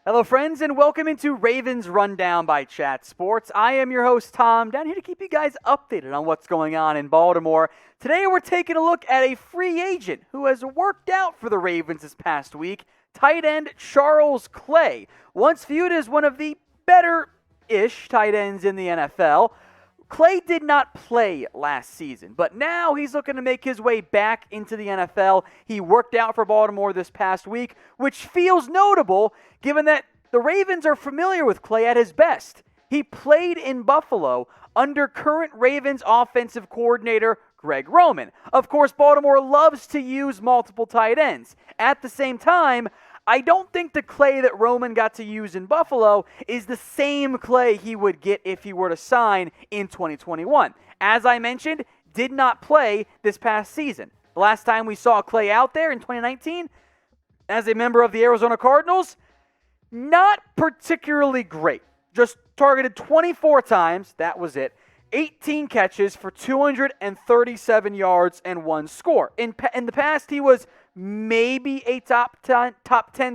Hello, friends, and welcome into Ravens Rundown by Chat Sports. I am your host, Tom Downey, here to keep you guys updated on what's going on in Baltimore. Today, we're taking a look at a free agent who has worked out for the Ravens this past week, tight end Charles Clay. Once viewed as one of the better-ish tight ends in the NFL, Clay did not play last season, but now he's looking to make his way back into the NFL. He worked out for Baltimore this past week, which feels notable given that the Ravens are familiar with Clay at his best. He played in Buffalo under current Ravens offensive coordinator Greg Roman. Of course, Baltimore loves to use multiple tight ends. At the same time, I don't think the Clay that Roman got to use in Buffalo is the same Clay he would get if he were to sign in 2021. As I mentioned, did not play this past season. The last time we saw Clay out there in 2019, as a member of the Arizona Cardinals, not particularly great. Just targeted 24 times, that was it. 18 catches for 237 yards and one score. In the past, he was maybe a top 10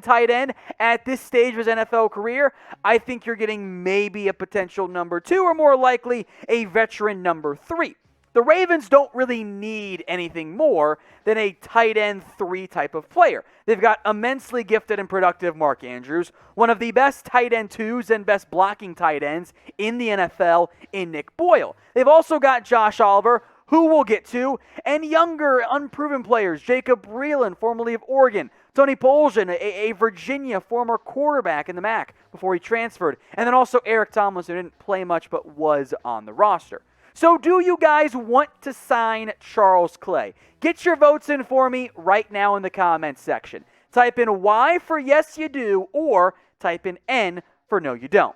tight end at this stage of his NFL career. I think you're getting maybe a potential number 2 or more likely a veteran number 3. The Ravens don't really need anything more than a tight end 3 type of player. They've got immensely gifted and productive Mark Andrews, one of the best tight end 2s and best blocking tight ends in the NFL in Nick Boyle. They've also got Josh Oliver, who we'll get to, and younger, unproven players, Jacob Breeland, formerly of Oregon, Tony Poljan, a Virginia former quarterback in the MAC before he transferred, and then also Eric Tomlinson, who didn't play much but was on the roster. So do you guys want to sign Charles Clay? Get your votes in for me right now in the comments section. Type in Y for yes you do, or type in N for no you don't.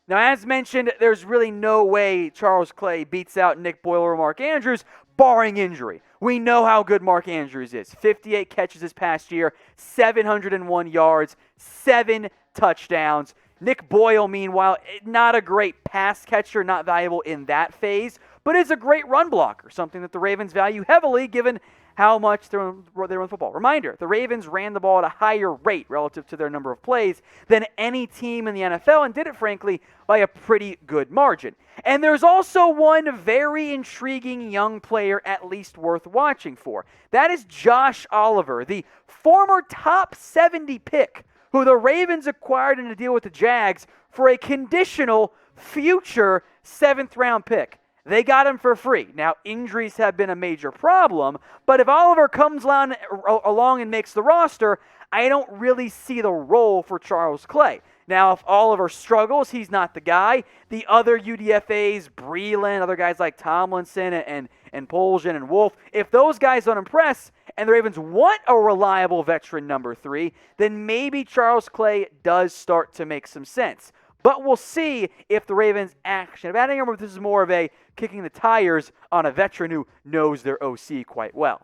Now, as mentioned, there's really no way Charles Clay beats out Nick Boyle or Mark Andrews, barring injury. We know how good Mark Andrews is. 58 catches this past year, 701 yards, 7 touchdowns. Nick Boyle, meanwhile, not a great pass catcher, not valuable in that phase, but is a great run blocker, something that the Ravens value heavily given how much they run football. Reminder, the Ravens ran the ball at a higher rate relative to their number of plays than any team in the NFL and did it, frankly, by a pretty good margin. And there's also one very intriguing young player at least worth watching for. That is Josh Oliver, the former top 70 pick who the Ravens acquired in a deal with the Jags for a conditional future 7th-round pick. They got him for free. Now, injuries have been a major problem, but if Oliver comes along and makes the roster, I don't really see the role for Charles Clay. Now, if Oliver struggles, he's not the guy. The other UDFAs, Breeland, other guys like Tomlinson and Poljan and Wolf, if those guys don't impress and the Ravens want a reliable veteran number 3, then maybe Charles Clay does start to make some sense. But we'll see if the Ravens actually have adding him, or if this is more of a kicking the tires on a veteran who knows their OC quite well.